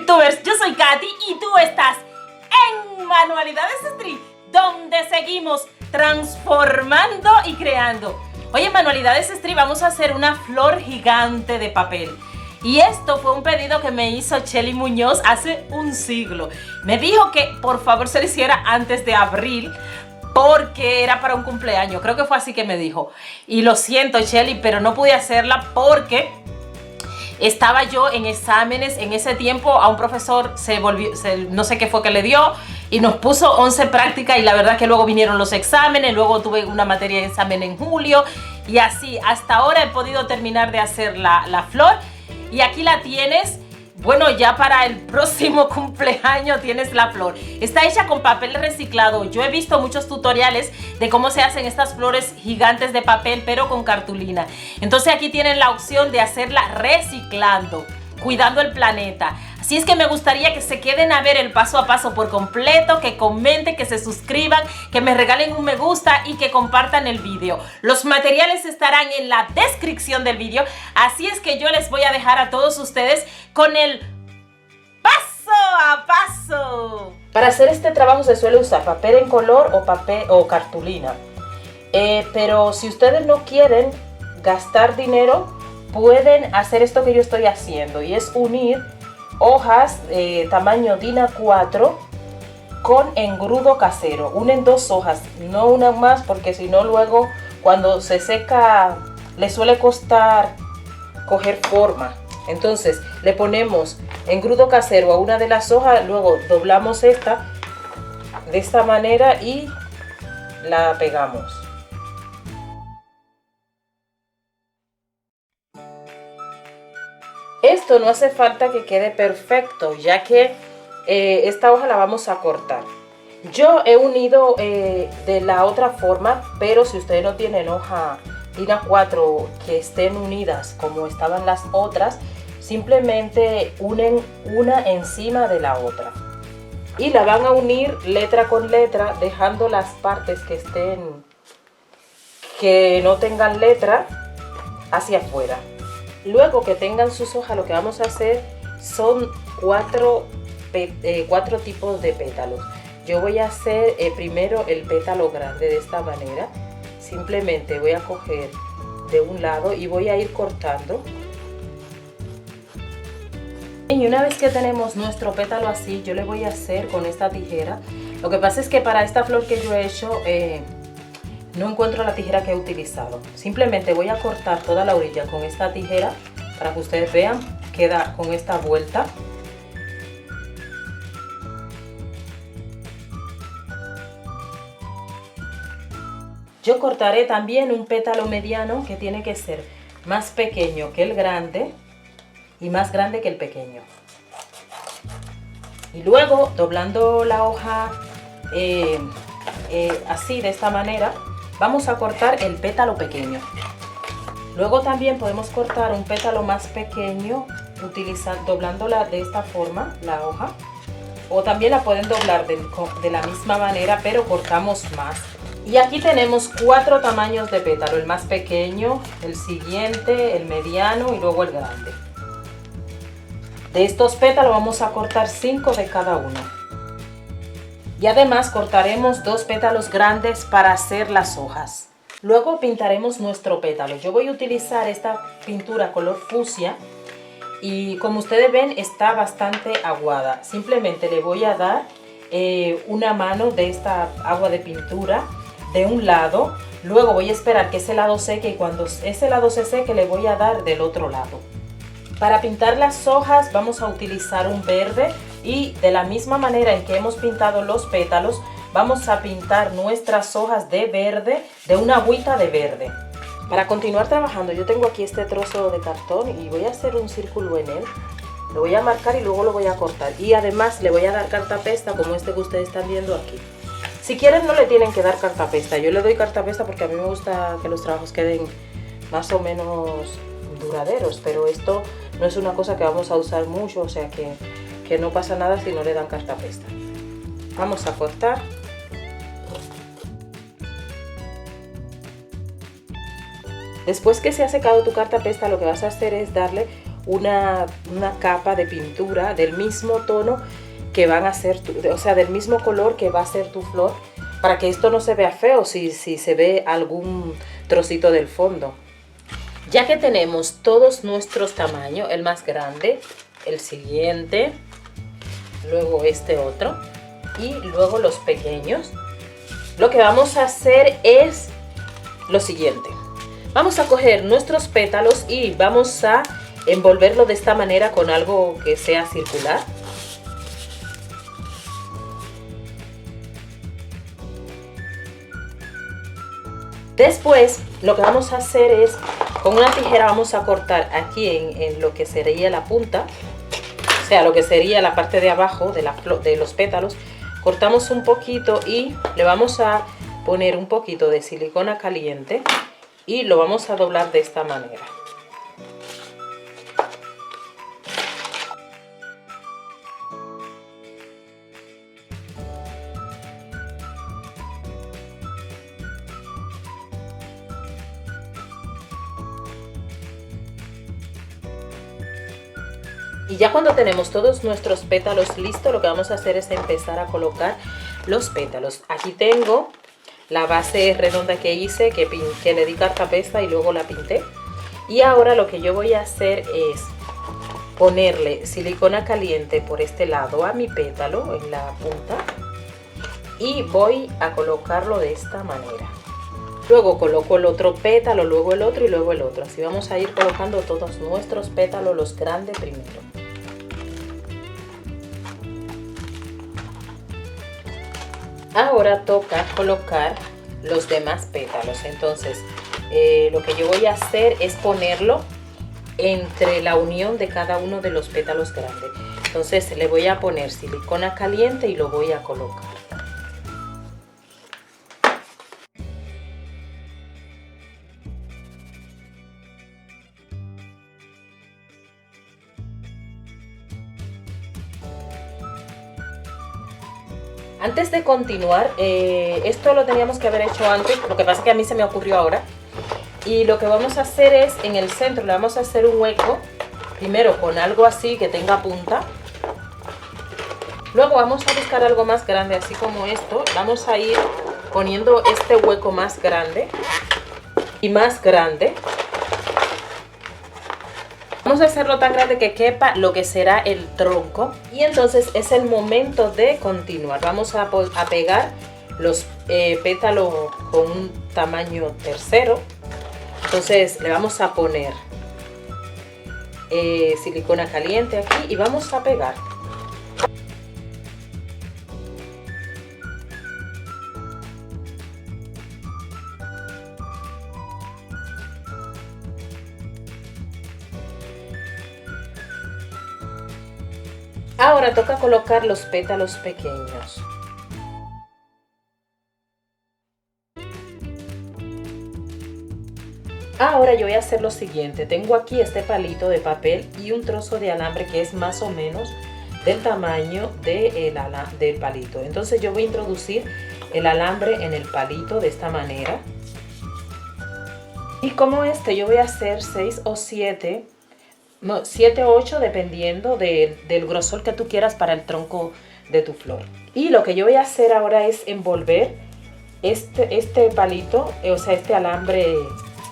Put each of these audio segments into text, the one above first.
Streetubers, yo soy Katy y tú estás en Manualidades Street, donde seguimos transformando y creando. Hoy en Manualidades Street vamos a hacer una flor gigante de papel. Y esto fue un pedido que me hizo Chely Muñoz hace un siglo. Me dijo que por favor se lo hiciera antes de abril, porque era para un cumpleaños. Creo que fue así que me dijo. Y lo siento, Chely, pero no pude hacerla porque estaba yo en exámenes. En ese tiempo a un profesor no sé qué fue que le dio y nos puso 11 prácticas, y la verdad que luego vinieron los exámenes, luego tuve una materia de examen en julio y así hasta ahora he podido terminar de hacer la flor. Y aquí la tienes. Bueno, ya para el próximo cumpleaños tienes la flor. Está hecha con papel reciclado. Yo he visto muchos tutoriales de cómo se hacen estas flores gigantes de papel, pero con cartulina. Entonces aquí tienen la opción de hacerla reciclando, cuidando el planeta. Así es que me gustaría que se queden a ver el paso a paso por completo, que comenten, que se suscriban, que me regalen un me gusta y que compartan el video. Los materiales estarán en la descripción del video, así es que yo les voy a dejar a todos ustedes con el paso a paso. Para hacer este trabajo se suele usar papel en color o papel o cartulina. Pero si ustedes no quieren gastar dinero, pueden hacer esto que yo estoy haciendo, y es unir hojas tamaño DIN A4 con engrudo casero. Unen dos hojas, no una más, porque si no luego cuando se seca le suele costar coger forma. Entonces le ponemos engrudo casero a una de las hojas, luego doblamos esta de esta manera y la pegamos. Esto no hace falta que quede perfecto, ya que esta hoja la vamos a cortar. Yo he unido de la otra forma, pero si ustedes no tienen hoja DIN A4 que estén unidas como estaban las otras, simplemente unen una encima de la otra. Y la van a unir letra con letra, dejando las partes que no tengan letra hacia afuera. Luego que tengan sus hojas, lo que vamos a hacer son cuatro tipos de pétalos. Yo voy a hacer primero el pétalo grande de esta manera. Simplemente voy a coger de un lado y voy a ir cortando. Y una vez que tenemos nuestro pétalo así, yo le voy a hacer con esta tijera. Lo que pasa es que para esta flor que yo he hecho, no encuentro la tijera que he utilizado. Simplemente voy a cortar toda la orilla con esta tijera para que ustedes vean. Queda con esta vuelta. Yo cortaré también un pétalo mediano que tiene que ser más pequeño que el grande y más grande que el pequeño. Y luego, doblando la hoja así, de esta manera, vamos a cortar el pétalo pequeño. Luego también podemos cortar un pétalo más pequeño doblándola de esta forma, la hoja. O también la pueden doblar de la misma manera, pero cortamos más. Y aquí tenemos 4 tamaños de pétalo. El más pequeño, el siguiente, el mediano y luego el grande. De estos pétalos vamos a cortar 5 de cada uno. Y además cortaremos 2 pétalos grandes para hacer las hojas. Luego pintaremos nuestro pétalo. Yo voy a utilizar esta pintura color fucsia y como ustedes ven está bastante aguada. Simplemente le voy a dar una mano de esta agua de pintura de un lado. Luego voy a esperar que ese lado seque y cuando ese lado se seque le voy a dar del otro lado. Para pintar las hojas vamos a utilizar un verde y de la misma manera en que hemos pintado los pétalos, vamos a pintar nuestras hojas de verde, de una agüita de verde. Para continuar trabajando, yo tengo aquí este trozo de cartón y voy a hacer un círculo en él. Lo voy a marcar y luego lo voy a cortar. Y además le voy a dar cartapesta como este que ustedes están viendo aquí. Si quieren no le tienen que dar cartapesta. Yo le doy cartapesta porque a mí me gusta que los trabajos queden más o menos duraderos. Pero esto no es una cosa que vamos a usar mucho, o sea que no pasa nada si no le dan cartapesta. Vamos a cortar. Después que se ha secado tu cartapesta, lo que vas a hacer es darle una capa de pintura del mismo tono que van a ser, o sea, del mismo color que va a ser tu flor, para que esto no se vea feo si se ve algún trocito del fondo. Ya que tenemos todos nuestros tamaños, el más grande, el siguiente, luego este otro y luego los pequeños, lo que vamos a hacer es lo siguiente. Vamos a coger nuestros pétalos y vamos a envolverlo de esta manera con algo que sea circular. Después lo que vamos a hacer es, con una tijera vamos a cortar aquí en lo que sería la punta, o sea, lo que sería la parte de abajo de los pétalos. Cortamos un poquito y le vamos a poner un poquito de silicona caliente y lo vamos a doblar de esta manera. Y ya cuando tenemos todos nuestros pétalos listos, lo que vamos a hacer es empezar a colocar los pétalos. Aquí tengo la base redonda que hice, que le di cartapesta y luego la pinté. Y ahora lo que yo voy a hacer es ponerle silicona caliente por este lado a mi pétalo en la punta. Y voy a colocarlo de esta manera. Luego coloco el otro pétalo, luego el otro y luego el otro. Así vamos a ir colocando todos nuestros pétalos, los grandes primero. Ahora toca colocar los demás pétalos. Entonces lo que yo voy a hacer es ponerlo entre la unión de cada uno de los pétalos grandes. Entonces le voy a poner silicona caliente y lo voy a colocar. Antes de continuar, esto lo teníamos que haber hecho antes, lo que pasa es que a mí se me ocurrió ahora. Y lo que vamos a hacer es, en el centro le vamos a hacer un hueco, primero con algo así que tenga punta. Luego vamos a buscar algo más grande, así como esto. Vamos a ir poniendo este hueco más grande y más grande. Vamos a hacerlo tan grande que quepa lo que será el tronco. Y entonces es el momento de continuar. Vamos a pegar los pétalos con un tamaño tercero. Entonces le vamos a poner silicona caliente aquí y vamos a pegar. Ahora toca colocar los pétalos pequeños. Ahora yo voy a hacer lo siguiente. Tengo aquí este palito de papel y un trozo de alambre que es más o menos del tamaño del palito. Entonces yo voy a introducir el alambre en el palito de esta manera. Y como yo voy a hacer 6 o 7 o 8 dependiendo del grosor que tú quieras para el tronco de tu flor. Y lo que yo voy a hacer ahora es envolver este palito, o sea, este alambre,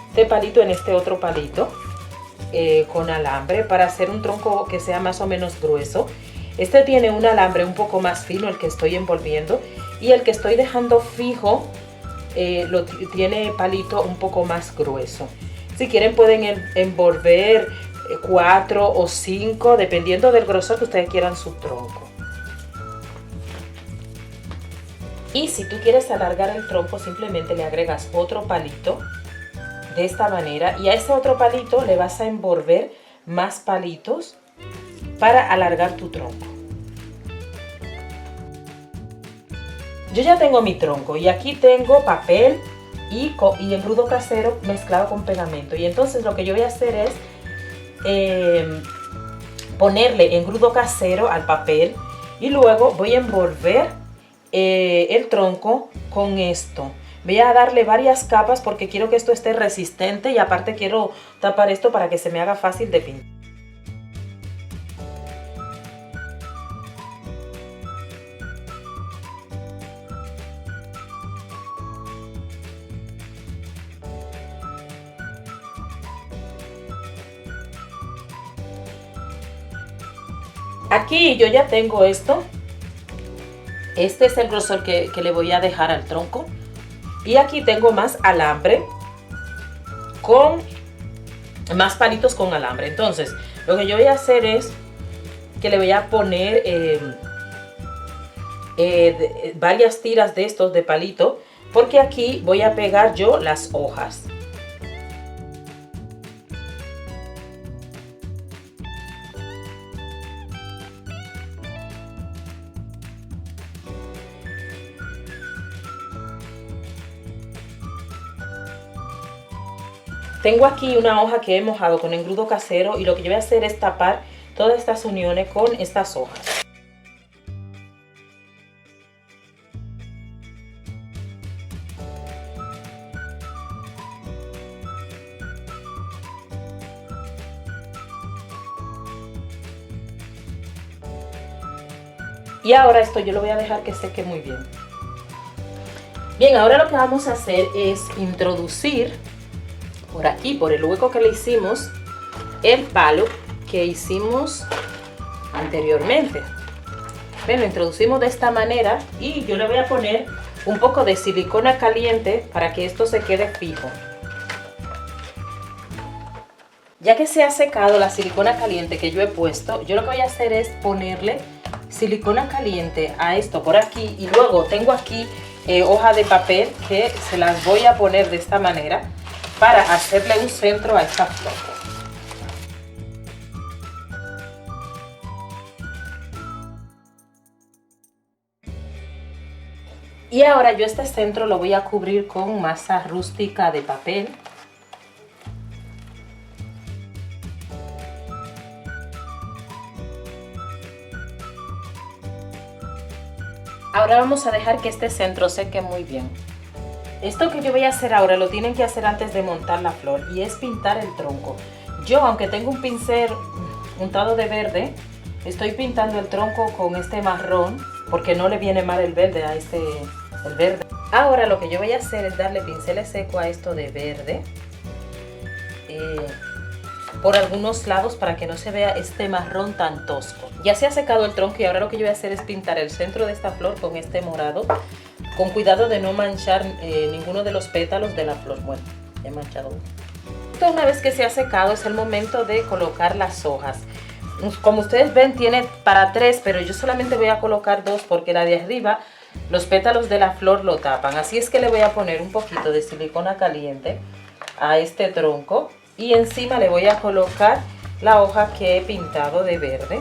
este palito en este otro palito con alambre para hacer un tronco que sea más o menos grueso. Este tiene un alambre un poco más fino, el que estoy envolviendo, y el que estoy dejando fijo tiene palito un poco más grueso. Si quieren pueden envolver 4 o 5 dependiendo del grosor que ustedes quieran su tronco. Y si tú quieres alargar el tronco, simplemente le agregas otro palito de esta manera y a ese otro palito le vas a envolver más palitos para alargar tu tronco. Yo ya tengo mi tronco y aquí tengo papel y engrudo casero mezclado con pegamento. Y entonces lo que yo voy a hacer es ponerle engrudo casero al papel y luego voy a envolver el tronco con esto. Voy a darle varias capas porque quiero que esto esté resistente y aparte quiero tapar esto para que se me haga fácil de pintar. Aquí yo ya tengo esto. Este es el grosor que le voy a dejar al tronco. Y aquí tengo más alambre con más palitos con alambre. Entonces, lo que yo voy a hacer es que le voy a poner varias tiras de estos de palito, porque aquí voy a pegar yo las hojas. Tengo aquí una hoja que he mojado con engrudo casero y lo que yo voy a hacer es tapar todas estas uniones con estas hojas. Y ahora esto yo lo voy a dejar que seque muy bien. Bien, ahora lo que vamos a hacer es introducir por aquí, por el hueco que le hicimos, el palo que hicimos anteriormente. Ven, lo introducimos de esta manera y yo le voy a poner un poco de silicona caliente para que esto se quede fijo. Ya que se ha secado la silicona caliente que yo he puesto, yo lo que voy a hacer es ponerle silicona caliente a esto por aquí y luego tengo aquí hoja de papel que se las voy a poner de esta manera para hacerle un centro a esta flor. Y ahora yo este centro lo voy a cubrir con masa rústica de papel. Ahora vamos a dejar que este centro seque muy bien. Esto que yo voy a hacer ahora lo tienen que hacer antes de montar la flor y es pintar el tronco. Yo, aunque tengo un pincel untado de verde, estoy pintando el tronco con este marrón porque no le viene mal el verde a el verde. Ahora lo que yo voy a hacer es darle pinceles secos a esto de verde por algunos lados para que no se vea este marrón tan tosco. Ya se ha secado el tronco y ahora lo que yo voy a hacer es pintar el centro de esta flor con este morado, con cuidado de no manchar ninguno de los pétalos de la flor. Bueno, he manchado uno. Esto, una vez que se ha secado, es el momento de colocar las hojas. Como ustedes ven, tiene para 3, pero yo solamente voy a colocar 2 porque la de arriba, los pétalos de la flor lo tapan. Así es que le voy a poner un poquito de silicona caliente a este tronco y encima le voy a colocar la hoja que he pintado de verde.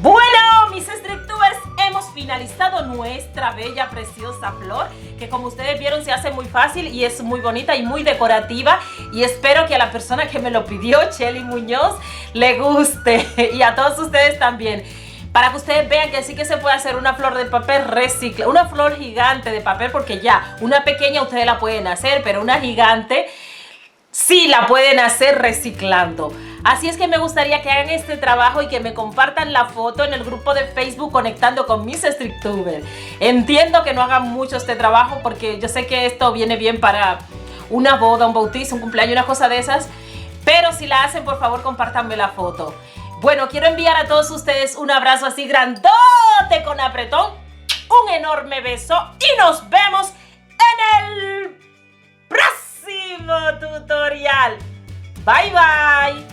Bueno, mis StreetTubers, hemos finalizado nuestra bella, preciosa flor, que como ustedes vieron se hace muy fácil y es muy bonita y muy decorativa, y espero que a la persona que me lo pidió, Chelly Muñoz, le guste, y a todos ustedes también, para que ustedes vean que sí que se puede hacer una flor de papel recicla, una flor gigante de papel, porque ya una pequeña ustedes la pueden hacer, pero una gigante sí la pueden hacer reciclando. Así es que me gustaría que hagan este trabajo y que me compartan la foto en el grupo de Facebook Conectando con mis StreetTubers. Entiendo que no hagan mucho este trabajo porque yo sé que esto viene bien para una boda, un bautizo, un cumpleaños, una cosa de esas, pero si la hacen, por favor, compártanme la foto. Bueno, quiero enviar a todos ustedes un abrazo así grandote con apretón, un enorme beso y nos vemos en el próximo tutorial. Bye bye.